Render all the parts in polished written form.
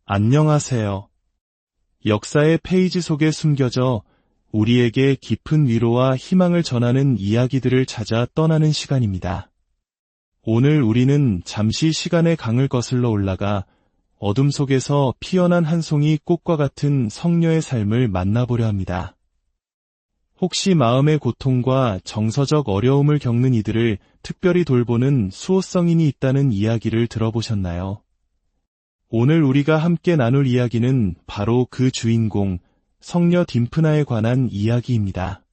안녕하세요. 역사의 페이지 속에 숨겨져 우리에게 깊은 위로와 희망을 전하는 이야기들을 찾아 떠나는 시간입니다. 오늘 우리는 잠시 시간의 강을 거슬러 올라가 어둠 속에서 피어난 한 송이 꽃과 같은 성녀의 삶을 만나보려 합니다. 혹시 마음의 고통과 정서적 어려움을 겪는 이들을 특별히 돌보는 수호성인이 있다는 이야기를 들어보셨나요? 오늘 우리가 함께 나눌 이야기는 바로 그 주인공, 성녀 딤프나에 관한 이야기입니다.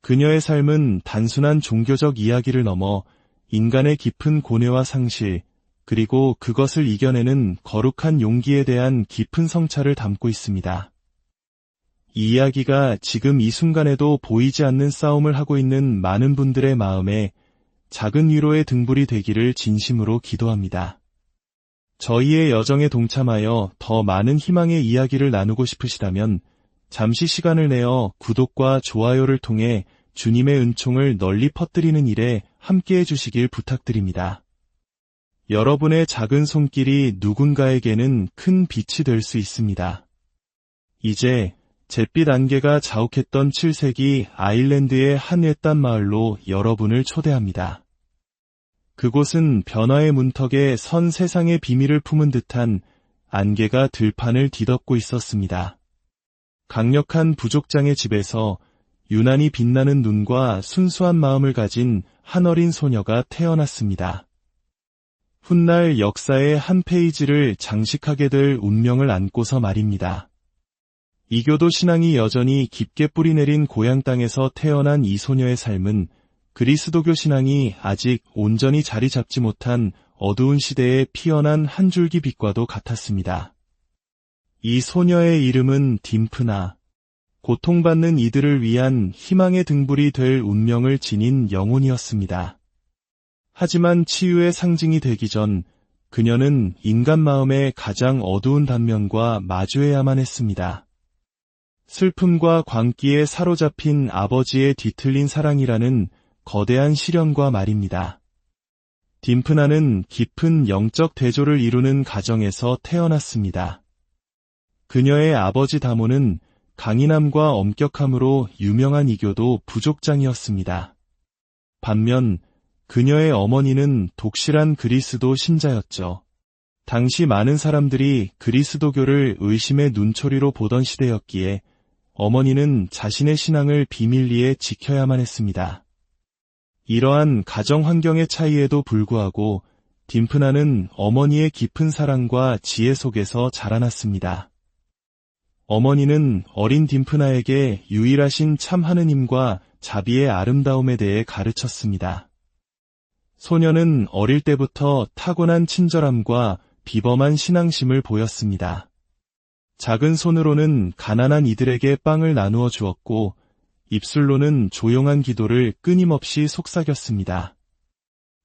그녀의 삶은 단순한 종교적 이야기를 넘어 인간의 깊은 고뇌와 상실, 그리고 그것을 이겨내는 거룩한 용기에 대한 깊은 성찰을 담고 있습니다. 이 이야기가 지금 이 순간에도 보이지 않는 싸움을 하고 있는 많은 분들의 마음에 작은 위로의 등불이 되기를 진심으로 기도합니다. 저희의 여정에 동참하여 더 많은 희망의 이야기를 나누고 싶으시다면 잠시 시간을 내어 구독과 좋아요를 통해 주님의 은총을 널리 퍼뜨리는 일에 함께해 주시길 부탁드립니다. 여러분의 작은 손길이 누군가에게는 큰 빛이 될 수 있습니다. 이제 잿빛 안개가 자욱했던 7세기 아일랜드의 한 외딴 마을로 여러분을 초대합니다. 그곳은 변화의 문턱에 선 세상의 비밀을 품은 듯한 안개가 들판을 뒤덮고 있었습니다. 강력한 부족장의 집에서 유난히 빛나는 눈과 순수한 마음을 가진 한 어린 소녀가 태어났습니다. 훗날 역사의 한 페이지를 장식하게 될 운명을 안고서 말입니다. 이교도 신앙이 여전히 깊게 뿌리내린 고향 땅에서 태어난 이 소녀의 삶은 그리스도교 신앙이 아직 온전히 자리 잡지 못한 어두운 시대에 피어난 한 줄기 빛과도 같았습니다. 이 소녀의 이름은 딤프나, 고통받는 이들을 위한 희망의 등불이 될 운명을 지닌 영혼이었습니다. 하지만 치유의 상징이 되기 전 그녀는 인간 마음의 가장 어두운 단면과 마주해야만 했습니다. 슬픔과 광기에 사로잡힌 아버지의 뒤틀린 사랑이라는 거대한 시련과 말입니다. 딤프나는 깊은 영적 대조를 이루는 가정에서 태어났습니다. 그녀의 아버지 다모는 강인함과 엄격함으로 유명한 이교도 부족장이었습니다. 반면 그녀의 어머니는 독실한 그리스도 신자였죠. 당시 많은 사람들이 그리스도교를 의심의 눈초리로 보던 시대였기에 어머니는 자신의 신앙을 비밀리에 지켜야만 했습니다. 이러한 가정 환경의 차이에도 불구하고 딤프나는 어머니의 깊은 사랑과 지혜 속에서 자라났습니다. 어머니는 어린 딤프나에게 유일하신 참 하느님과 자비의 아름다움에 대해 가르쳤습니다. 소녀는 어릴 때부터 타고난 친절함과 비범한 신앙심을 보였습니다. 작은 손으로는 가난한 이들에게 빵을 나누어 주었고 입술로는 조용한 기도를 끊임없이 속삭였습니다.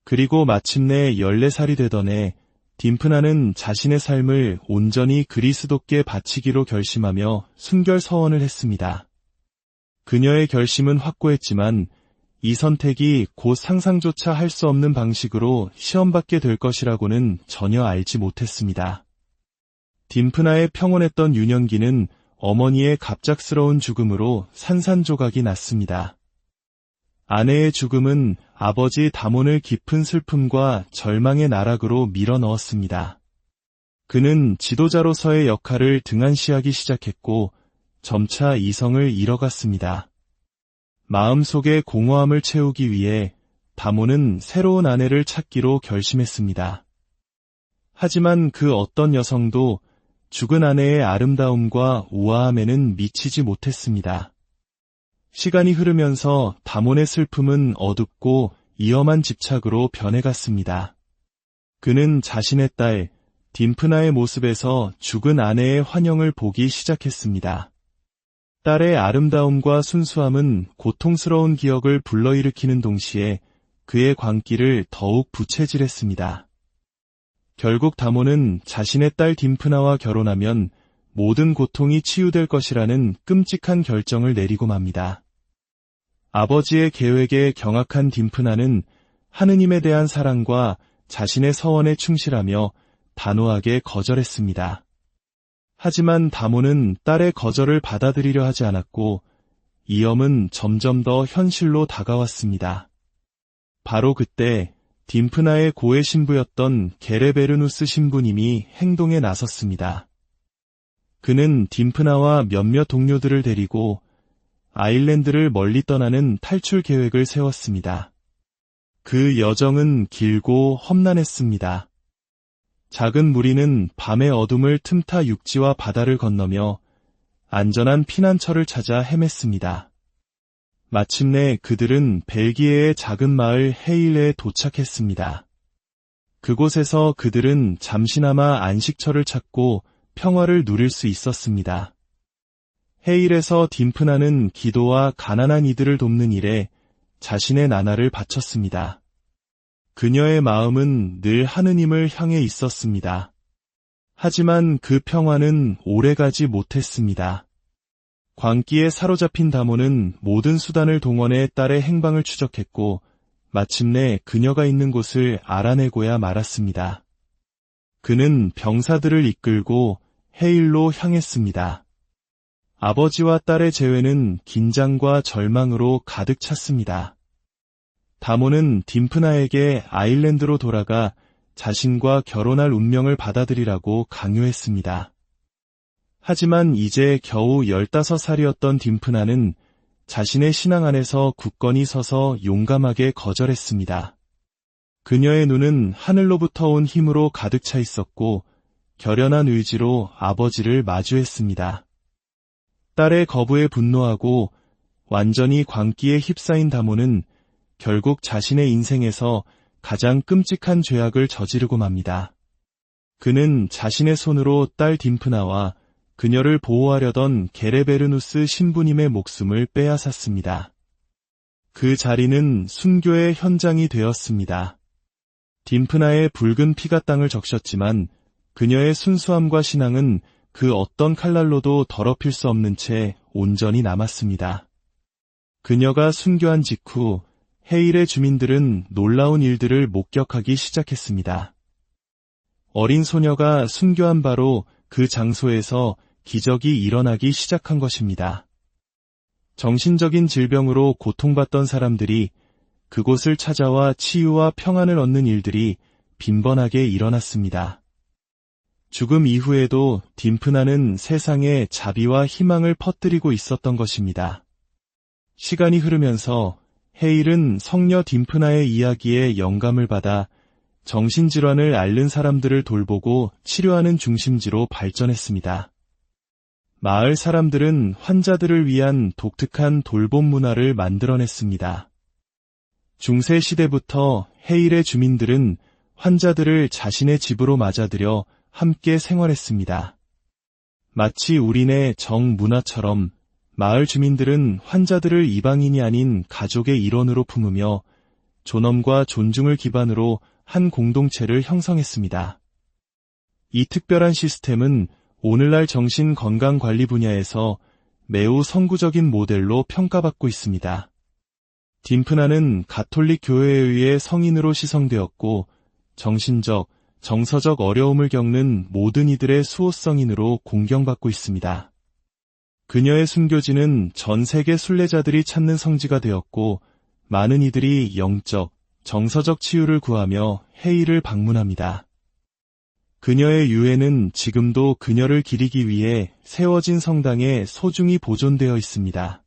그리고 마침내 14살이 되던 해 딤프나는 자신의 삶을 온전히 그리스도께 바치기로 결심하며 순결 서원을 했습니다. 그녀의 결심은 확고했지만 이 선택이 곧 상상조차 할 수 없는 방식으로 시험받게 될 것이라고는 전혀 알지 못했습니다. 딤프나의 평온했던 유년기는 어머니의 갑작스러운 죽음으로 산산조각이 났습니다. 아내의 죽음은 아버지 다몬을 깊은 슬픔과 절망의 나락으로 밀어넣었습니다. 그는 지도자로서의 역할을 등한시하기 시작했고 점차 이성을 잃어갔습니다. 마음속의 공허함을 채우기 위해 다몬은 새로운 아내를 찾기로 결심했습니다. 하지만 그 어떤 여성도 죽은 아내의 아름다움과 우아함에는 미치지 못했습니다. 시간이 흐르면서 다몬의 슬픔은 어둡고 위험한 집착으로 변해갔습니다. 그는 자신의 딸 딤프나의 모습에서 죽은 아내의 환영을 보기 시작했습니다. 딸의 아름다움과 순수함은 고통스러운 기억을 불러일으키는 동시에 그의 광기를 더욱 부채질했습니다. 결국 다몬은 자신의 딸 딤프나와 결혼하면 모든 고통이 치유될 것이라는 끔찍한 결정을 내리고 맙니다. 아버지의 계획에 경악한 딤프나는 하느님에 대한 사랑과 자신의 서원에 충실하며 단호하게 거절했습니다. 하지만 다모는 딸의 거절을 받아들이려 하지 않았고 위험은 점점 더 현실로 다가왔습니다. 바로 그때 딤프나의 고해 신부였던 게레베르누스 신부님이 행동에 나섰습니다. 그는 딤프나와 몇몇 동료들을 데리고 아일랜드를 멀리 떠나는 탈출 계획을 세웠습니다. 그 여정은 길고 험난했습니다. 작은 무리는 밤의 어둠을 틈타 육지와 바다를 건너며 안전한 피난처를 찾아 헤맸습니다. 마침내 그들은 벨기에의 작은 마을 헤일에 도착했습니다. 그곳에서 그들은 잠시나마 안식처를 찾고 평화를 누릴 수 있었습니다. 헤일에서 딤프나는 기도와 가난한 이들을 돕는 일에 자신의 나날을 바쳤습니다. 그녀의 마음은 늘 하느님을 향해 있었습니다. 하지만 그 평화는 오래가지 못했습니다. 광기에 사로잡힌 다모는 모든 수단을 동원해 딸의 행방을 추적했고 마침내 그녀가 있는 곳을 알아내고야 말았습니다. 그는 병사들을 이끌고 헤일로 향했습니다. 아버지와 딸의 재회는 긴장과 절망으로 가득 찼습니다. 다모는 딤프나에게 아일랜드로 돌아가 자신과 결혼할 운명을 받아들이라고 강요했습니다. 하지만 이제 겨우 15살이었던 딤프나는 자신의 신앙 안에서 굳건히 서서 용감하게 거절했습니다. 그녀의 눈은 하늘로부터 온 힘으로 가득 차 있었고 결연한 의지로 아버지를 마주했습니다. 딸의 거부에 분노하고 완전히 광기에 휩싸인 다모는 결국 자신의 인생에서 가장 끔찍한 죄악을 저지르고 맙니다. 그는 자신의 손으로 딸 딤프나와 그녀를 보호하려던 게레베르누스 신부님의 목숨을 빼앗았습니다. 그 자리는 순교의 현장이 되었습니다. 딤프나의 붉은 피가 땅을 적셨지만 그녀의 순수함과 신앙은 그 어떤 칼날로도 더럽힐 수 없는 채 온전히 남았습니다. 그녀가 순교한 직후 헤일의 주민들은 놀라운 일들을 목격하기 시작했습니다. 어린 소녀가 순교한 바로 그 장소에서 기적이 일어나기 시작한 것입니다. 정신적인 질병으로 고통받던 사람들이 그곳을 찾아와 치유와 평안을 얻는 일들이 빈번하게 일어났습니다. 죽음 이후에도 딤프나는 세상에 자비와 희망을 퍼뜨리고 있었던 것입니다. 시간이 흐르면서 헤일은 성녀 딤프나의 이야기에 영감을 받아 정신질환을 앓는 사람들을 돌보고 치료하는 중심지로 발전했습니다. 마을 사람들은 환자들을 위한 독특한 돌봄 문화를 만들어냈습니다. 중세 시대부터 헤일의 주민들은 환자들을 자신의 집으로 맞아들여 함께 생활했습니다. 마치 우리네 정문화처럼 마을 주민들은 환자들을 이방인이 아닌 가족의 일원으로 품으며 존엄과 존중을 기반으로 한 공동체를 형성했습니다. 이 특별한 시스템은 오늘날 정신건강관리 분야에서 매우 선구적인 모델로 평가받고 있습니다. 딤프나는 가톨릭 교회에 의해 성인으로 시성되었고 정신적, 정서적 어려움을 겪는 모든 이들의 수호성인으로 공경받고 있습니다. 그녀의 순교지는 전 세계 순례자들이 찾는 성지가 되었고 많은 이들이 영적, 정서적 치유를 구하며 헤일을 방문합니다. 그녀의 유해는 지금도 그녀를 기리기 위해 세워진 성당에 소중히 보존되어 있습니다.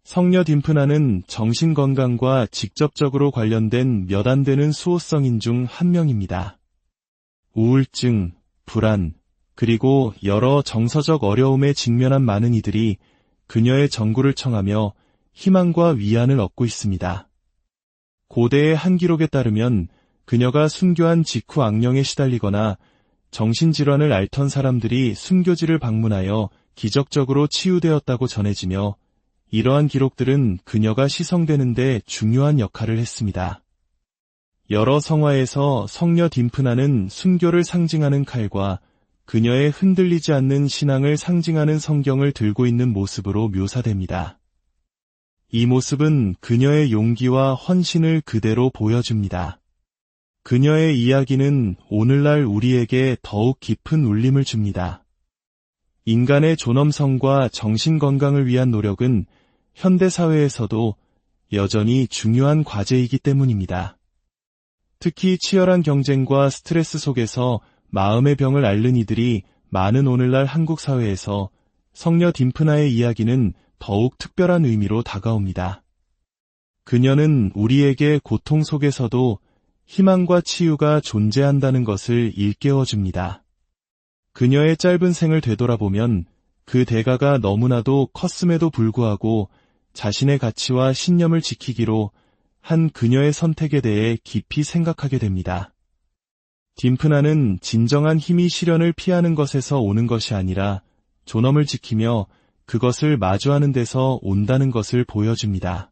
성녀 딤프나는 정신건강과 직접적으로 관련된 몇 안 되는 수호성인 중 한 명입니다. 우울증, 불안, 그리고 여러 정서적 어려움에 직면한 많은 이들이 그녀의 전구를 청하며 희망과 위안을 얻고 있습니다. 고대의 한 기록에 따르면 그녀가 순교한 직후 악령에 시달리거나 정신질환을 앓던 사람들이 순교지를 방문하여 기적적으로 치유되었다고 전해지며 이러한 기록들은 그녀가 시성되는 데 중요한 역할을 했습니다. 여러 성화에서 성녀 딤프나는 순교를 상징하는 칼과 그녀의 흔들리지 않는 신앙을 상징하는 성경을 들고 있는 모습으로 묘사됩니다. 이 모습은 그녀의 용기와 헌신을 그대로 보여줍니다. 그녀의 이야기는 오늘날 우리에게 더욱 깊은 울림을 줍니다. 인간의 존엄성과 정신건강을 위한 노력은 현대사회에서도 여전히 중요한 과제이기 때문입니다. 특히 치열한 경쟁과 스트레스 속에서 마음의 병을 앓는 이들이 많은 오늘날 한국 사회에서 성녀 딤프나의 이야기는 더욱 특별한 의미로 다가옵니다. 그녀는 우리에게 고통 속에서도 희망과 치유가 존재한다는 것을 일깨워줍니다. 그녀의 짧은 생을 되돌아보면 그 대가가 너무나도 컸음에도 불구하고 자신의 가치와 신념을 지키기로 한 그녀의 선택에 대해 깊이 생각하게 됩니다. 딤프나는 진정한 힘이 시련을 피하는 것에서 오는 것이 아니라 존엄을 지키며 그것을 마주하는 데서 온다는 것을 보여줍니다.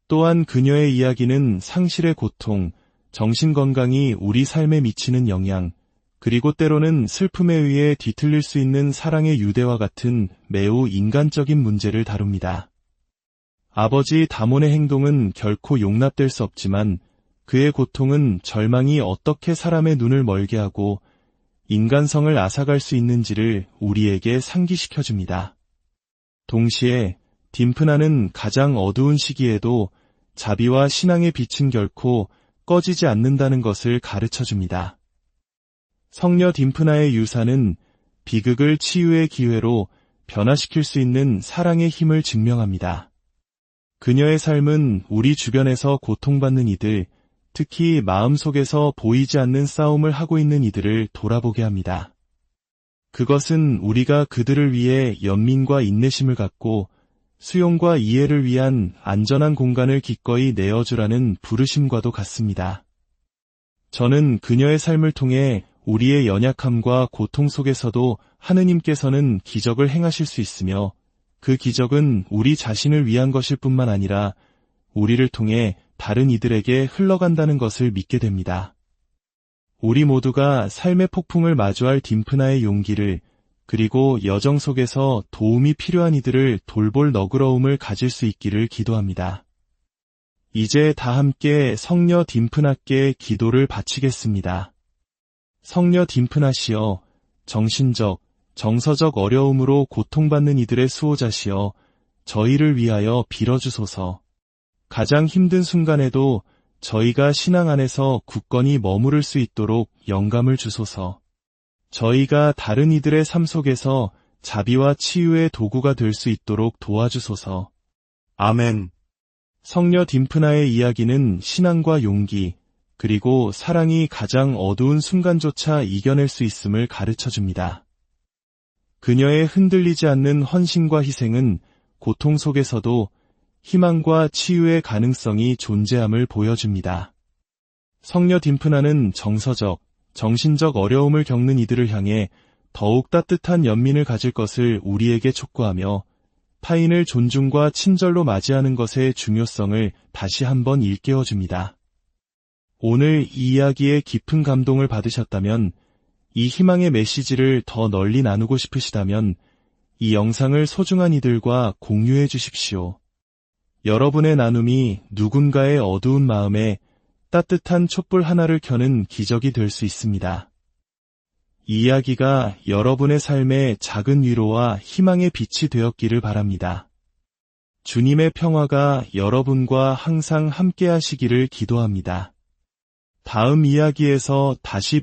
또한 그녀의 이야기는 상실의 고통, 정신건강이 우리 삶에 미치는 영향, 그리고 때로는 슬픔에 의해 뒤틀릴 수 있는 사랑의 유대와 같은 매우 인간적인 문제를 다룹니다. 아버지 다몬의 행동은 결코 용납될 수 없지만 그의 고통은 절망이 어떻게 사람의 눈을 멀게 하고 인간성을 앗아갈 수 있는지를 우리에게 상기시켜줍니다. 동시에 딤프나는 가장 어두운 시기에도 자비와 신앙의 빛은 결코 꺼지지 않는다는 것을 가르쳐줍니다. 성녀 딤프나의 유사는 비극을 치유의 기회로 변화시킬 수 있는 사랑의 힘을 증명합니다. 그녀의 삶은 우리 주변에서 고통받는 이들, 특히 마음속에서 보이지 않는 싸움을 하고 있는 이들을 돌아보게 합니다. 그것은 우리가 그들을 위해 연민과 인내심을 갖고 수용과 이해를 위한 안전한 공간을 기꺼이 내어주라는 부르심과도 같습니다. 저는 그녀의 삶을 통해 우리의 연약함과 고통 속에서도 하느님께서는 기적을 행하실 수 있으며 그 기적은 우리 자신을 위한 것일 뿐만 아니라 우리를 통해 다른 이들에게 흘러간다는 것을 믿게 됩니다. 우리 모두가 삶의 폭풍을 마주할 딤프나의 용기를 그리고 여정 속에서 도움이 필요한 이들을 돌볼 너그러움을 가질 수 있기를 기도합니다. 이제 다 함께 성녀 딤프나께 기도를 바치겠습니다. 성녀 딤프나시여, 정신적, 정서적 어려움으로 고통받는 이들의 수호자시여, 저희를 위하여 빌어주소서. 가장 힘든 순간에도 저희가 신앙 안에서 굳건히 머무를 수 있도록 영감을 주소서. 저희가 다른 이들의 삶 속에서 자비와 치유의 도구가 될 수 있도록 도와주소서. 아멘. 성녀 딤프나의 이야기는 신앙과 용기, 그리고 사랑이 가장 어두운 순간조차 이겨낼 수 있음을 가르쳐줍니다. 그녀의 흔들리지 않는 헌신과 희생은 고통 속에서도 희망과 치유의 가능성이 존재함을 보여줍니다. 성녀 딤프나는 정서적, 정신적 어려움을 겪는 이들을 향해 더욱 따뜻한 연민을 가질 것을 우리에게 촉구하며 타인을 존중과 친절로 맞이하는 것의 중요성을 다시 한번 일깨워줍니다. 오늘 이 이야기에 깊은 감동을 받으셨다면, 이 희망의 메시지를 더 널리 나누고 싶으시다면 이 영상을 소중한 이들과 공유해 주십시오. 여러분의 나눔이 누군가의 어두운 마음에 따뜻한 촛불 하나를 켜는 기적이 될 수 있습니다. 이 이야기가 여러분의 삶에 작은 위로와 희망의 빛이 되었기를 바랍니다. 주님의 평화가 여러분과 항상 함께 하시기를 기도합니다. 다음 이야기에서 다시